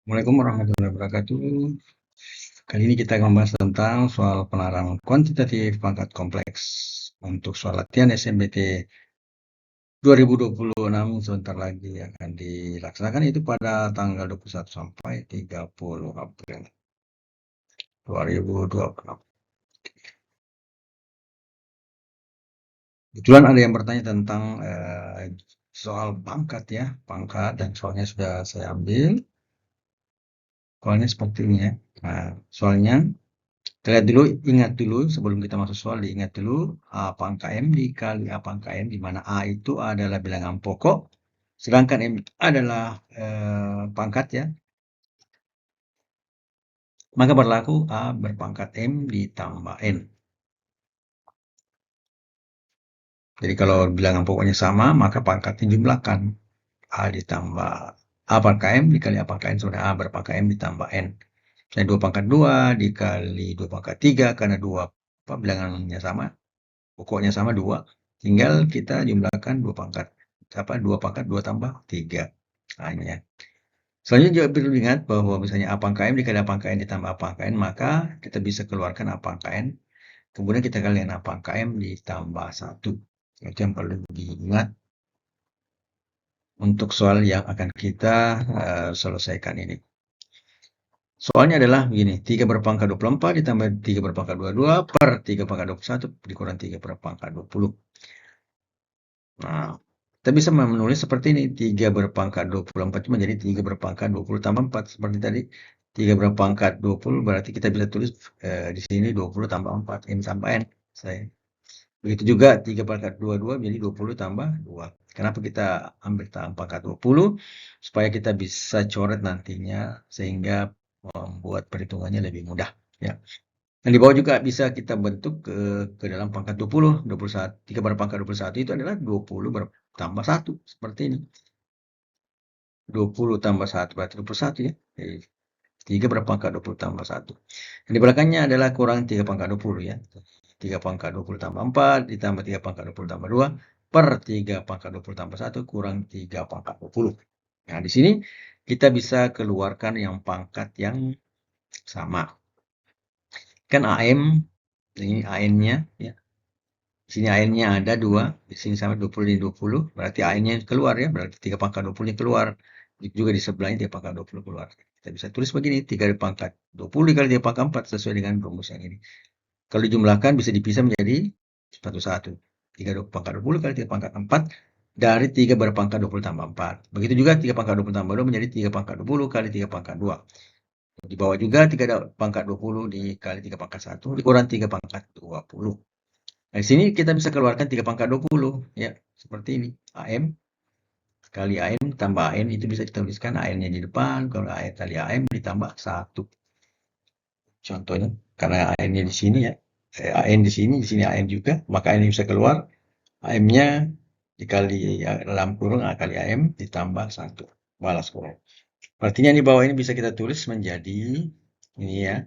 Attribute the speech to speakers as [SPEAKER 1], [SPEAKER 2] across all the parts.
[SPEAKER 1] Assalamualaikum warahmatullahi wabarakatuh. Kali ini kita akan membahas tentang soal penalaran kuantitatif pangkat kompleks. Untuk soal latihan SNBT 2026 sebentar lagi akan dilaksanakan, itu pada tanggal 21 sampai 30 April 2026. Kebetulan ada yang bertanya tentang soal pangkat ya, pangkat, dan soalnya sudah saya ambil. Soalnya seperti ini ya. Nah, soalnya kita lihat dulu, ingat dulu sebelum kita masuk soal, diingat dulu A pangkat M dikali A pangkat M, di mana A itu adalah bilangan pokok, sedangkan M adalah pangkat ya. Maka berlaku A berpangkat M ditambah N. Jadi kalau bilangan pokoknya sama, maka pangkatnya jumlahkan. A ditambah A pangkat M dikali A pangkat N sama A berpangkat M ditambah N. Misalnya 2 pangkat 2 dikali 2 pangkat 3, karena bilangannya sama, pokoknya sama 2, tinggal kita jumlahkan 2 pangkat 2 tambah 3. Nah, ini ya. Selanjutnya juga perlu diingat bahwa misalnya A pangkat M dikali A pangkat N ditambah A pangkat N, maka kita bisa keluarkan A pangkat N, kemudian kita kalikan A pangkat M ditambah 1. Itu yang perlu diingat untuk soal yang akan kita selesaikan ini. Soalnya adalah begini, 3 berpangkat 24 ditambah 3 berpangkat 22 per 3 pangkat 21 dikurang 3 berpangkat 20. Nah, kita bisa menulis seperti ini, 3 berpangkat 24 itu menjadi 3 berpangkat 20 tambah 4. Seperti tadi, 3 berpangkat 20 berarti kita bisa tulis di sini 20 tambah 4, M tambah N. Begitu juga 3 pangkat 22 menjadi 20 tambah 2. Kenapa kita ambil pangkat 20? Supaya kita bisa coret nantinya, sehingga membuat perhitungannya lebih mudah. Ya. Dan di bawah juga bisa kita bentuk ke dalam pangkat 20. 21, 3 berpangkat 21 itu adalah 20 tambah 1. Seperti ini. 20 tambah 1 berarti 21 ya. Jadi 3 berpangkat 20 tambah 1. Dan di belakangnya adalah kurang 3 pangkat 20 ya. 3 pangkat 20 tambah 4 ditambah 3 pangkat 20 tambah 2 per 3 pangkat 20 tambah 1 kurang 3 pangkat 20. Nah, di sini kita bisa keluarkan yang pangkat yang sama. Kan AM, ini AN-nya ya. Di sini AN-nya ada 2, di sini sama 20 dan 20, berarti AN-nya keluar ya, berarti 3 pangkat 20-nya keluar. Juga di sebelahnya 3 pangkat 20 keluar. Kita bisa tulis begini, 3 pangkat 20 dikali 3 pangkat 4 sesuai dengan rumus yang ini. Kalau dijumlahkan bisa dipisah menjadi satu-satu. 3 pangkat 20 kali 3 pangkat 4 dari 3 berpangkat 20 tambah 4. Begitu juga 3 pangkat 20 tambah 2 menjadi 3 pangkat 20 kali 3 pangkat 2. Di bawah juga 3 pangkat 20 dikali 3 pangkat 1 dikurang 3 pangkat 20. Nah, di sini kita bisa keluarkan 3 pangkat 20 ya, seperti ini. AM kali AM tambah AN itu bisa dituliskan AN-nya di depan, kalau AN kali AM ditambah 1. Contohnya, karena AM-nya di sini ya. AN di sini AM juga, maka AN bisa keluar. AM-nya dikali dalam kurung A kali AM ditambah 1. Balas kurung. Artinya di bawah ini bisa kita tulis menjadi, ini ya.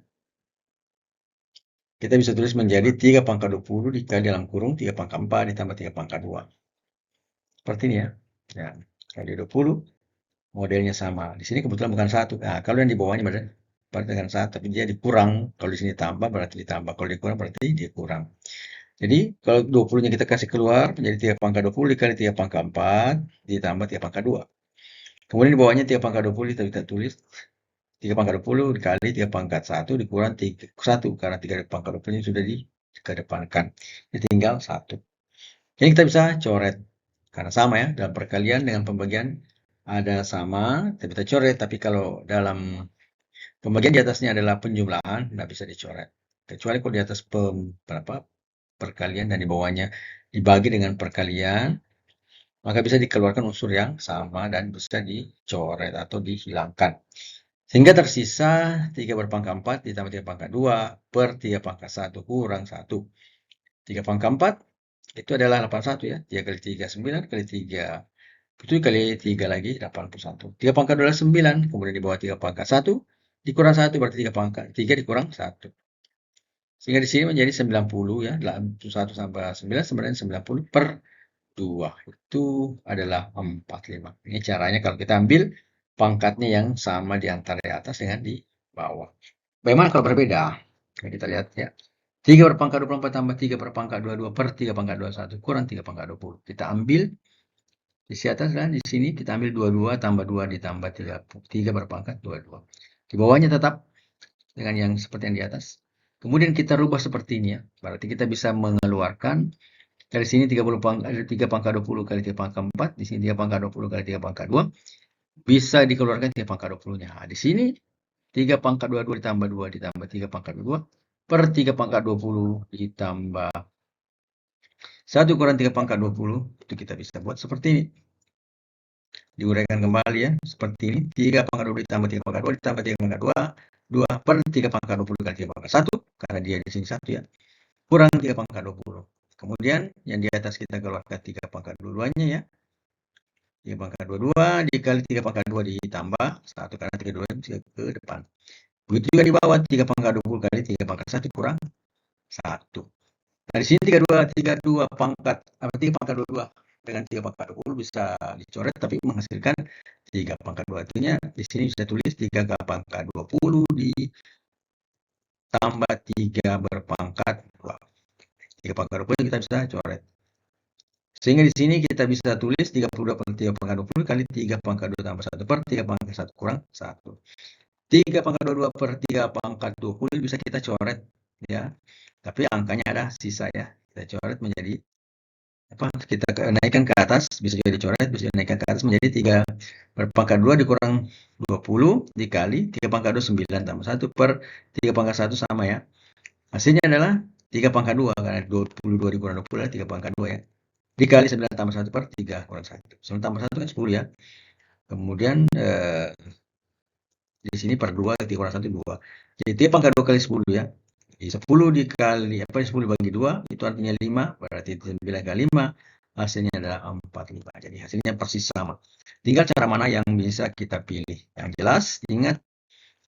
[SPEAKER 1] Kita bisa tulis menjadi 3 pangkat 20 dikali dalam kurung 3 pangkat 4 ditambah 3 pangkat 2. Seperti ini ya. Ya, kali 20 modelnya sama. Di sini kebetulan bukan 1. Nah, kalau yang di bawahnya berarti dengan 1, tapi dia dikurang. Kalau di sini tambah berarti ditambah. Kalau dikurang berarti dikurang. Jadi kalau 20-nya kita kasih keluar menjadi 3 pangkat 20 dikali 3 pangkat 4 ditambah 3 pangkat 2. Kemudian di bawahnya 3 pangkat 20 kita tulis 3 pangkat 20 dikali 3 pangkat 1 dikurang 1, karena 3 pangkat 20 ini sudah dikedepankan. Ini tinggal 1. Jadi kita bisa coret. Karena sama ya, dalam perkalian dengan pembagian ada sama, kita bisa coret. Tapi kalau dalam pembagian di atasnya adalah penjumlahan, tidak bisa dicoret. Kecuali kalau di atas perkalian dan di bawahnya dibagi dengan perkalian, maka bisa dikeluarkan unsur yang sama dan bisa dicoret atau dihilangkan. Sehingga tersisa 3 berpangkat 4 ditambah 3 pangkat 2 per 3 pangkat 1 kurang 1. 3 pangkat 4 itu adalah 81 ya. 3 kali 3, 9 kali 3. 7 kali 3 lagi 81. 3 pangkat 2 adalah 9. Kemudian di bawah 3 pangkat 1 dikurang 1 berarti 3 pangkat 3 dikurang 1. Sehingga di sini menjadi 90 ya. 1 tambah 9 sebenarnya 90 per 2. Itu adalah 45. Ini caranya kalau kita ambil pangkatnya yang sama di antara di atas dengan di bawah. Bagaimana kalau berbeda? Nah, kita lihat ya. 3 berpangkat 24 tambah 3 berpangkat 22 per 3 pangkat 21 kurang 3 pangkat 20. Kita ambil di atas kan, di sini kita ambil 22 tambah 2 ditambah 3 berpangkat 22. Di bawahnya tetap dengan yang seperti yang di atas. Kemudian kita rubah seperti ini ya. Berarti kita bisa mengeluarkan dari sini 3 pangkat 20 kali 3 pangkat 4, di sini 3 pangkat 20 kali 3 pangkat 2, bisa dikeluarkan 3 pangkat 20-nya. Nah, di sini 3 pangkat 22 ditambah 2 ditambah 3 pangkat 2 per 3 pangkat 20 ditambah 1 kurang 3 pangkat 20, itu kita bisa buat seperti ini. Diuraikan kembali ya, seperti ini. 3 pangkat 20 ditambah 3 pangkat 2 ditambah 3 pangkat 2, 2 per 3 pangkat 20 kali 3 pangkat 1, karena dia di sini 1 ya, kurang 3 pangkat 20. Kemudian yang di atas kita keluarkan 3 pangkat 22-nya ya. 3 pangkat 22 dikali 3 pangkat 2 ditambah 1, karena 3 2 bisa ke depan. Begitu juga di bawah 3 pangkat 20 kali 3 pangkat 1 kurang 1. Nah, di sini 32 pangkat 3 pangkat 22 dengan 3 pangkat 20 bisa dicoret tapi menghasilkan 3 pangkat 2. Artinya di sini bisa tulis 3 pangkat 20 ditambah 3 berpangkat 2. 3 pangkat 20 kita bisa coret. Sehingga di sini kita bisa tulis 32 per 3 pangkat 20 kali 3 pangkat 2 tambah 1 per 3 pangkat 1 kurang 1. 3 pangkat 22 per 3 pangkat 20 bisa kita coret ya. Tapi angkanya ada sisa ya. Kita coret menjadi kita naikkan ke atas, bisa juga dicoret, bisa naikkan ke atas menjadi 3 berpangkat 2 dikurang 20 dikali 3 pangkat 2 9 tambah 1 per 3 pangkat 1 sama ya. Hasilnya adalah 3 pangkat 2 karena 22 dikurang 20 adalah 3 pangkat 2 ya. Dikali 9 tambah 1 per 3 kurang 1. 9 tambah 1 kan 10 ya. Kemudian di sini per 2 kurang 1 2. Jadi 3 pangkat 2 kali 10 ya. Jadi 10 dikali 10 bagi 2 itu artinya 5, berarti 9 kali 5 hasilnya adalah 45. Jadi hasilnya persis sama. Tinggal cara mana yang bisa kita pilih. Yang jelas ingat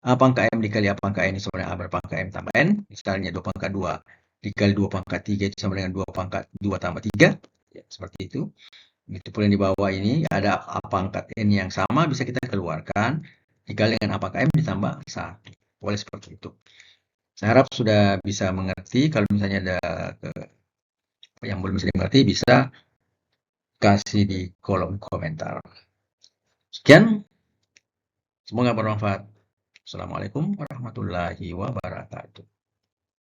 [SPEAKER 1] A pangkat M dikali A pangkat N sama dengan A berpangkat M tambah N. Misalnya 2 pangkat 2 dikali 2 pangkat 3 itu sama dengan 2 pangkat 2 tambah 3. Ya, seperti itu. Itu pula yang di bawah ini ada A pangkat N yang sama bisa kita keluarkan dikali dengan A pangkat M ditambah 1. Boleh seperti itu. Saya harap sudah bisa mengerti. Kalau misalnya ada yang belum bisa dimengerti bisa kasih di kolom komentar. Sekian, semoga bermanfaat. Assalamualaikum warahmatullahi wabarakatuh.